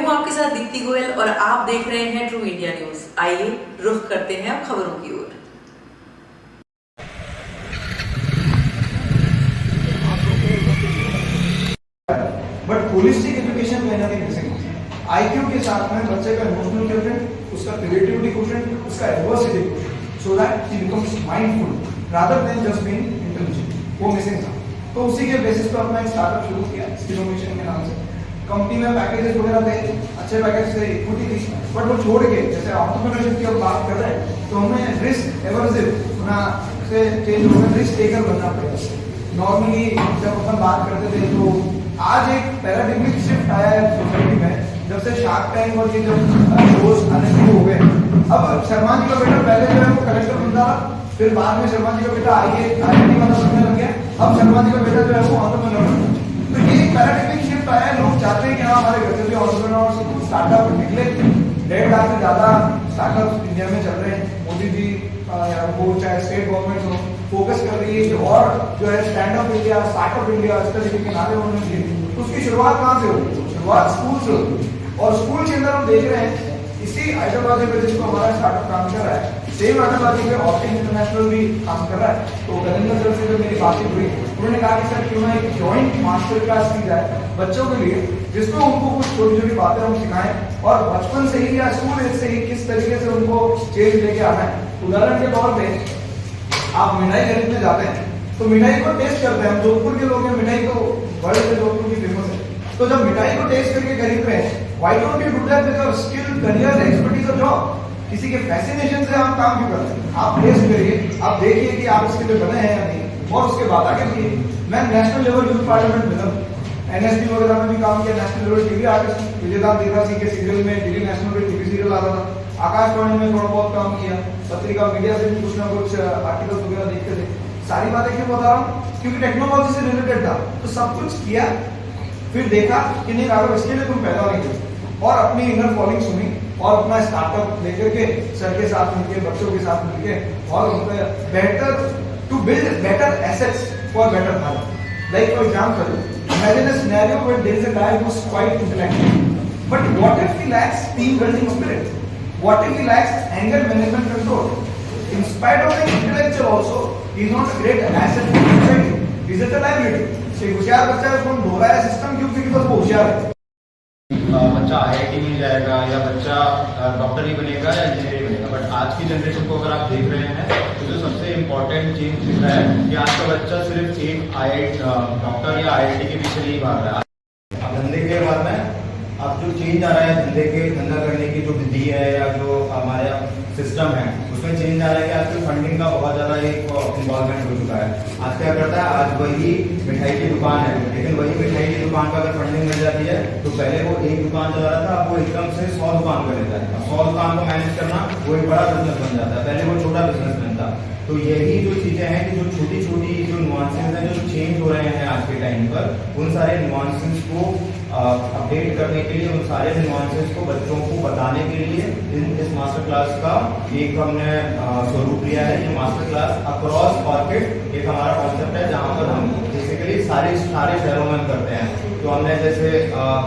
हूं आपके साथ दीप्ति गोयल और आप देख रहे हैं ट्रू इंडिया न्यूज। आइए रुख करते हैं अब खबरों की ओर। बट होलिस्टिक एजुकेशन कहीं ना कहीं मिसिंग है। IQ के साथ में बच्चे का इमोशनल क्वोशिएंट, उसका क्रिएटिविटी क्वोशिएंट, उसका adversity quotient, so that he becomes mindful rather than just being intelligent, वो मिसिंग था। तो उसी के बेसिस पर अपना एक स्टार्टअप शुरू किया स्किलोमिशन के नाम से। कंपनी में पैकेजेस वगैरह थे, अच्छे पैकेज थे, इक्विटी थी, बट वो छोड़ के जैसे एंटरप्रेन्योरशिप की हम बात कर रहे हैं तो हमें रिस्क एवर्सिव होना से चेंज होकर रिस्क टेकर बनना पड़ेगा। नॉर्मली जब अपन बात करते थे तो आज एक पैराडिग्मिक शिफ्ट आया है सोसाइटी में, जब से शार्क टैंक और ये जब शोज आने शुरू हो गए। अब शर्मा जी का बेटा पहले जो है वो कलेक्टर बनता था, फिर बाद में शर्मा जी का बेटा IIT वाला बनने लग गया, अब शर्मा जी का बेटा जो है वो एंटरप्रेन्योर बनता है। तो ये एक पैराडिग्मिक शिफ्ट आया है। लोग चाहते हैं कि हाँ हमारे घर से भी एंटरप्रेन्योर्स स्टार्टअप निकले। 1.5 लाख से ज्यादा स्टार्टअप इंडिया में चल रहे हैं। मोदी जी वो चाहे स्टेट गवर्नमेंट हो फोकस कर रही है और जो है stand up India, startup India इस तरीके के नारे उन्होंने दिए। तो उसकी शुरुआत कहाँ से होगी? शुरुआत स्कूल से होगी। और स्कूल के अंदर हम देख रहे हैं इसी हैदराबाद में जिसको हमारा स्टार्टअप काम कर रहा है, सेम हैदराबाद में ऑप्टिक इंटरनेशनल भी काम कर रहा है। तो गजेंद्र सर से जब मेरी बातचीत हुई, उन्होंने कहा कि सर क्यों ना एक जॉइंट मास्टर क्लास की जाए बच्चों के लिए, जिसमें उनको कुछ छोटी छोटी बातें हम सिखाएं और बचपन से ही या स्कूल एज से ही किस तरीके से उनको चेंज लेके आना है। उदाहरण के तौर पे आप मिठाई खरीदने जाते हैं तो मिठाई को टेस्ट करते हैं। हम जोधपुर के लोग हैं, मिठाई तो वर्ल्ड में जोधपुर की फेमस है। तो जब मिठाई को टेस्ट करके खरीद रहे हैं, why don't you do that with your skill, career, expertise और जॉब? किसी के फैसिनेशन से हम काम क्यों करते हैं? आप टेस्ट करिए, आप देखिए कि आप इसके लिए बने हैं या नहीं, और उसके बाद आगे बढ़िए। मैं नेशनल लेवल यूथ पार्लियामेंट में हूं, NSD वगैरह में भी काम किया। National level TV artist Vijaydan Devra Singh के सीरियल में, DD नेशनल पे टीवी सीरियल आता था। आकाशवाणी में थोड़ा बहुत काम किया, पत्रिका मीडिया से भी कुछ ना कुछ आर्टिकल्स वगैरह देखते थे। सारी बातें क्यों बता रहा हूँ? क्योंकि टेक्नोलॉजी से रिलेटेड था, तो सब कुछ किया, फिर देखा कि नहीं अगर इसके लिए तुम पैदा नहीं थे, और अपनी इनर फॉलिंग सुनी और अपना स्टार्टअप लेकर के सर के साथ मिलके, बच्चों के साथ मिलके, और उनके better to build better assets for better health. Like for example, imagine a scenario where there is a guy who is quite intellectual, but what if he lacks team building spirit? What if he lacks anger management control? In spite of being intellectual also, he is not a great asset for society. Is it a liability? एक होशियार बच्चा है, उसको हम ढो रहा है system क्यों? क्योंकि बस वो होशियार है। बच्चा IIT मिल जाएगा या बच्चा डॉक्टर ही बनेगा या इंजीनियर ही बनेगा। बट आज की जनरेशन को अगर आप देख रहे हैं तो जो सबसे इम्पोर्टेंट चीज दिख रहा है कि आज का बच्चा सिर्फ एक डॉक्टर या IIT के पीछे नहीं भाग रहा है। अब धंधे के बाद में अब जो चेंज आ रहा है धंधा करने की जो विधि है या जो हमारे सिस्टम है उसमें चेंज आ रहा है कि आजकल फंडिंग का बहुत ज्यादा एक इन्वॉल्वमेंट हो चुका है। आज क्या करता है, आज वही मिठाई की दुकान है, लेकिन वही मिठाई की दुकान का अगर फंडिंग मिल जाती है तो पहले वो एक दुकान चला रहा था, अब वो एकदम से 100 दुकान कर लेता है। 100 दुकान को मैनेज करना वो एक बड़ा बिजनेस बन जाता है, पहले वो छोटा बिजनेसमैन था। तो यही जो चीजें हैं कि जो छोटी छोटी जो नुआंसेस हैं जो चेंज हो रहे हैं आज के टाइम पर, उन सारे नुआंसेस को अपडेट करने के लिए, उन सारे नुआंसेस को बच्चों को बताने के लिए इस मास्टर क्लास का एक हमने स्वरूप लिया है। ये मास्टर क्लास अक्रॉस ऑर्किड एक हमारा कॉन्सेप्ट है, जहाँ पर हम बेसिकली सारे शहरों में करते हैं। तो हमने जैसे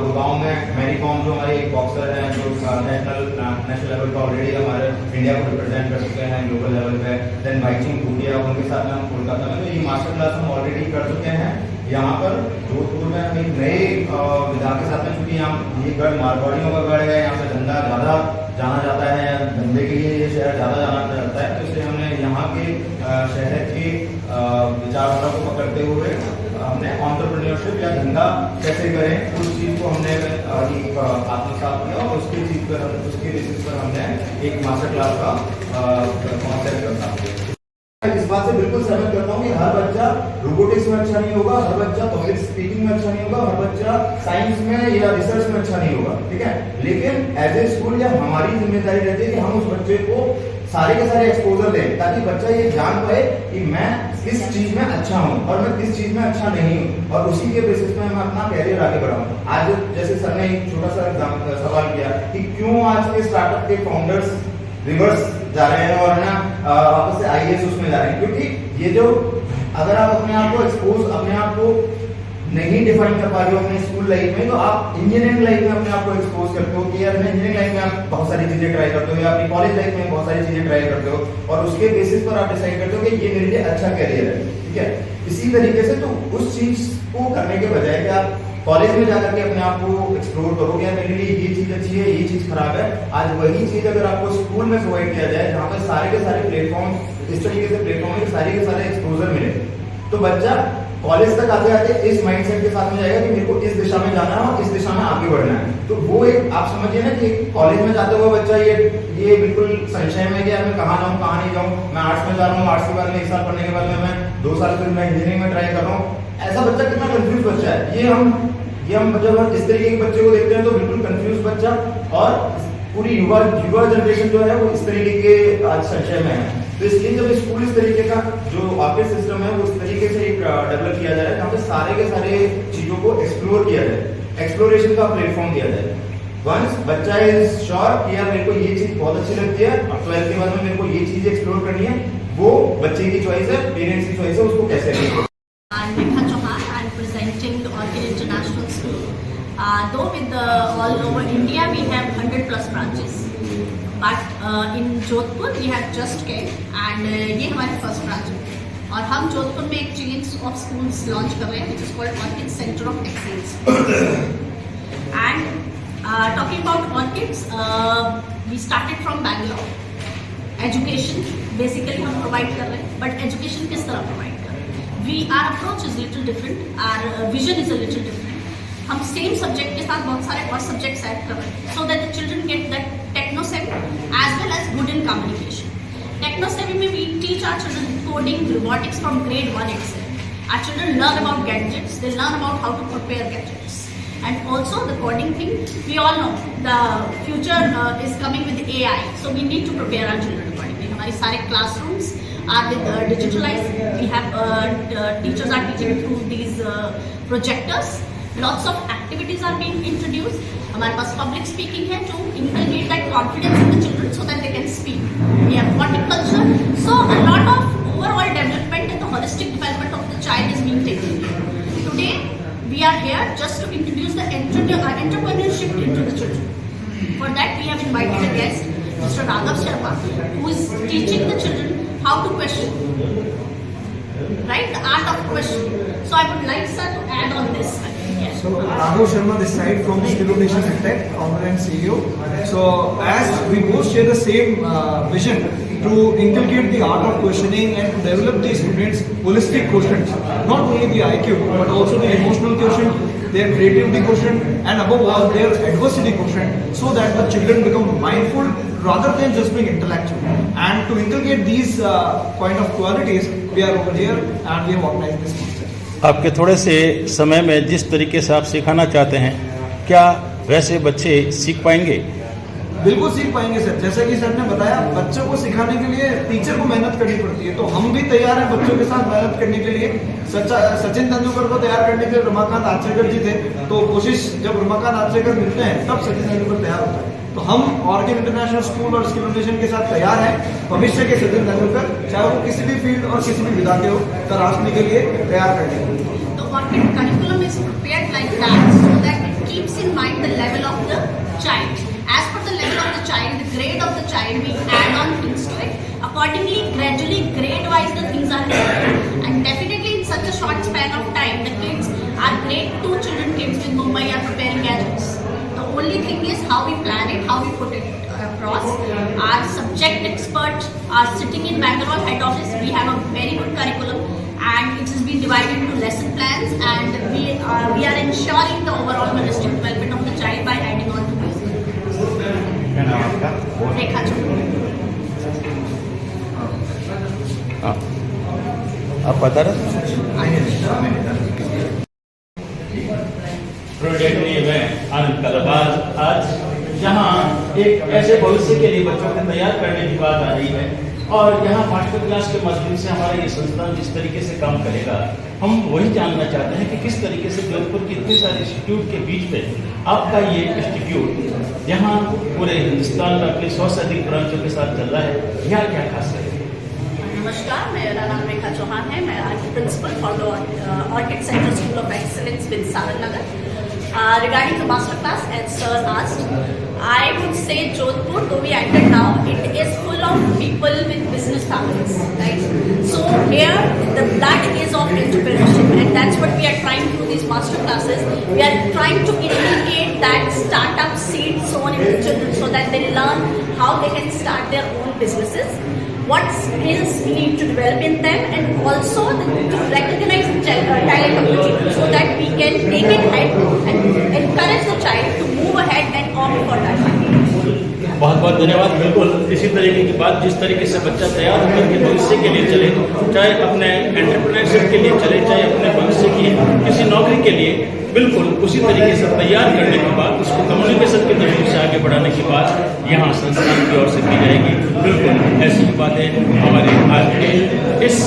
गुड़गांव में मैरी कॉम जो हमारे एक बॉक्सर हैं जो नेशनल लेवल पर ऑलरेडी हमारे इंडिया को रिप्रेजेंट कर चुके हैं ग्लोबल लेवल पे, देन बाइचिंग भूटिया, उनके साथ में हम कोलकाता में, तो ये मास्टर क्लास हम ऑलरेडी कर चुके हैं। यहाँ पर जोधपुर में हम एक नए विधा के साथ में, चूंकि यहाँ ये गढ़ मारवाड़ियों का गढ़ है, यहाँ पे धंधा ज्यादा जाना जाता है, धंधे के लिए ये शहर ज्यादा जाना जाता है, तो इसलिए हमने यहाँ के शहर के विचारधारा को पकड़ते हुए हमने एंटरप्रेन्योरशिप या धंधा कैसे करें उस चीज को हमने एक आत्मसात किया और उसके बेसिस पर हमने एक मास्टर क्लास का कॉन्सेप्ट करना। इस बात से बिल्कुल सहमत करता हूँ कि हर बच्चा रोबोटिक्स में अच्छा नहीं होगा, हर बच्चा पब्लिक स्पीकिंग में अच्छा नहीं होगा, हर बच्चा साइंस में या रिसर्च में अच्छा नहीं होगा, ठीक है। लेकिन एज ए स्कूल या हमारी जिम्मेदारी रहती है कि हम उस बच्चे को सारे के सारे एक्सपोजर दें, ताकि बच्चा ये जान पाए कि मैं किस चीज में अच्छा हूँ और मैं किस चीज में अच्छा नहीं हूँ, और उसी के बेसिस पे मैं अपना कैरियर आगे बढ़ाऊँ। आज जैसे सर ने एक छोटा सा सवाल किया कि क्यों आज के स्टार्टअप के फाउंडर्स रिवर्स जा रहे हैं और ना वापस से IAS उसमें जा रहे हैं, क्योंकि ये जो अगर आप अपने आप को एक्सपोज, अपने आप को नहीं डिफाइन कर पा रहे हो अपने स्कूल लाइफ में, तो आप इंजीनियरिंग लाइफ में अपने आप को एक्सपोज करते हो कि यार इंजीनियरिंग लाइफ में आप बहुत सारी चीजें ट्राई करते हो, या अपनी कॉलेज लाइफ में बहुत सारी चीजें ट्राई करते हो, और उसके बेसिस पर आप डिसाइड करते हो कि ये मेरे लिए अच्छा करियर है, ठीक है। इसी तरीके से तो उस चीज को करने के बजाय कि आप कॉलेज में जाकर के अपने आप को एक्सप्लोर करो कि यार मेरे लिए ये चीज अच्छी है, ये चीज खराब है, आज वही चीज अगर आपको स्कूल में प्रोवाइड किया जाए जहाँ पे सारे के सारे प्लेटफॉर्म इस तरीके से प्लेटफॉर्म में सारे के सारे एक्सपोजर मिले, तो बच्चा कॉलेज तक आते आते इस माइंडसेट के साथ में जाएगा कि मेरे को इस दिशा में जाना है और इस दिशा में आगे बढ़ना है। तो वो एक आप समझिए ना कि कॉलेज में जाते हुए बच्चा ये बिल्कुल संशय में कि यार मैं कहाँ जाऊँ कहाँ नहीं जाऊँ, मैं आर्ट्स में जा रहा हूँ, आर्ट्स के बाद में 1 साल पढ़ने के बाद में मैं 2 साल फिर मैं इंजीनियरिंग में ट्राई कर रहा हूँ, ऐसा बच्चा कितना कंफ्यूज बच्चा है। ये हम जब इस तरीके के बच्चे को देखते हैं तो बिल्कुल कंफ्यूज बच्चा, और पूरी युवा जनरेशन जो है वो इस तरीके के आज संशय में है। तो इसलिए जब स्कूल इस तरीके का जो ऑफिस सिस्टम है वो इस तरीके से एक डेवलप किया जाए जहाँ पे सारे के सारे चीजों को एक्सप्लोर किया जाए, एक्सप्लोरेशन का प्लेटफॉर्म दिया जाए। वंस बच्चा इज श्योर कि यार मेरे को ये चीज बहुत अच्छी लगती है, अब 12th के बाद में मेरे को ये चीज एक्सप्लोर करनी है, वो बच्चे की चॉइस है, पेरेंट्स की चॉइस है, उसको कैसे करें। Rekha Chauhan, I am presenting the Orchid International School. Though with all over India we have 100+ branches, but in Jodhpur we have just came and ये हमारे फर्स्ट ब्रांच है, और हम जोधपुर में एक चेंज ऑफ स्कूल्स लॉन्च कर रहे हैं which is called Orchid Center of Excellence. And talking about orchids, we started from Bangalore. Education basically हम provide कर रहे हैं, but education किस तरह provide कर रहे हैं? Our approach is little different, our vision is a little different. हम सेम सब्जेक्ट के साथ बहुत सारे और सब्जेक्ट्स ऐड कर रहे हैं, so that the children get that techno-savvy as well as good in communication. Techno-savvy में we teach our children coding, robotics from grade 1 itself. Our children learn about gadgets, they learn about how to prepare gadgets. And also the coding thing, we all know the future is coming with AI, so we need to prepare our children accordingly. हमारे सारे classrooms are with digitalized. We have teachers are teaching through these projectors. Lots of activities are being introduced. हमारे पास public speaking है to inculcate that confidence in the children so that they can speak. We have horticulture. So a lot of overall development and the holistic development of the child is being taken care. Today we are here just to introduce the entrepreneurship into the children. For that we have invited a guest, Mr. Raghav Sharma, who is teaching the children how to question, right? The art of question. So I would like sir to add on this. Yes. So Raghav Sharma this side from Skill Nation Tech, founder and CEO. So as we both share the same vision to inculcate the art of questioning and to develop the students' holistic quotient, not only the IQ but also the emotional quotient, their creativity quotient, and above all their adversity quotient, so that the children become mindful rather than just being intellectual. And to inculcate these kind of qualities, we are over here and we have organized this concert. आपके थोड़े से समय में जिस तरीके से आप सिखाना चाहते हैं, क्या वैसे बच्चे सीख पाएंगे? बिल्कुल सीख पाएंगे सर। जैसा कि सर ने बताया, बच्चों को सिखाने के लिए टीचर को मेहनत करनी पड़ती है, तो हम भी तैयार हैं बच्चों के साथ मेहनत करने के लिए। सचिन तेंदुलकर को तैयार करने के लिए रमाकांत आचरेकर जी थे, तो कोशिश जब रमाकांत आचरेकर मिलते हैं तब सचिन तेंदुलकर तैयार होता है। तो हम ऑर्किड इंटरनेशनल स्कूल और स्किल नेशन के साथ तैयार हैं भविष्य के सचिन तेंदुलकर, चाहे वो किसी भी फील्ड और किसी भी विधा के हो, तराशने के लिए तैयार करने के लिए। The Orchid curriculum is prepared like that, so that it keeps in mind the level of the child. As per the level of the child, the grade of the child, we add on things to it. Accordingly, gradually, grade-wise, the things are added. And definitely, in such a short span of time, the kids, our grade 2 children kids in Mumbai are preparing gadgets. The only thing is how we plan it, how we put it across. Our subject experts are sitting in Bangalore head office. We have a very good curriculum, and it has been divided into lesson plans, and we are ensuring the overall holistic development of the child by adding on to these. Rekha Chauhan. हाँ, आप बता रहे आज यहाँ एक ऐसे भविष्य के लिए बच्चों को तैयार करने की बात आ रही है, और यहाँ मास्टर क्लास के माध्यम से हमारा ये संस्थान जिस तरीके से काम करेगा, हम वही जानना चाहते हैं कि किस तरीके से जोधपुर के इतने सारे इंस्टीट्यूट के बीच में आपका ये इंस्टीट्यूट यहाँ पूरे हिंदुस्तान में अपने 100 से अधिक ब्रांचों के साथ चल रहा है, यहाँ क्या खास है? नमस्कार, मेरा नाम रेखा चौहान है। मैं आज principal for the Orchid Centre School of Excellence with Saran Nagar. Regarding the master class, as sir asked, I would say Jodhpur, though we entered now, it is full of people with business families, right? So here the blood is of entrepreneurship, and that's what we are trying to do these master classes. We are trying to inculcate that startup seed sown in the children so that they learn how they can start their own businesses, what skills we need to develop in them, and also to recognize the talent of the children so that we can take it ahead and encourage the child to move ahead and opt for that. बहुत बहुत धन्यवाद। बिल्कुल इसी तरीके की बात, जिस तरीके से बच्चा तैयार होकर के भविष्य के लिए चले, चाहे अपने एंटरप्रेन्योरशिप के लिए चले, चाहे अपने भविष्य की किसी नौकरी के लिए, बिल्कुल उसी तरीके से तैयार करने के बाद उसको कम्युनिकेशन के तरीके से आगे बढ़ाने की बात यहाँ संस्थान की ओर से की जाएगी। बिल्कुल ऐसी बातें हमारे आज के इस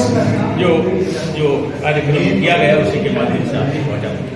जो कार्यक्रम किया गया उसी के माध्यम से आपको पहुँचा।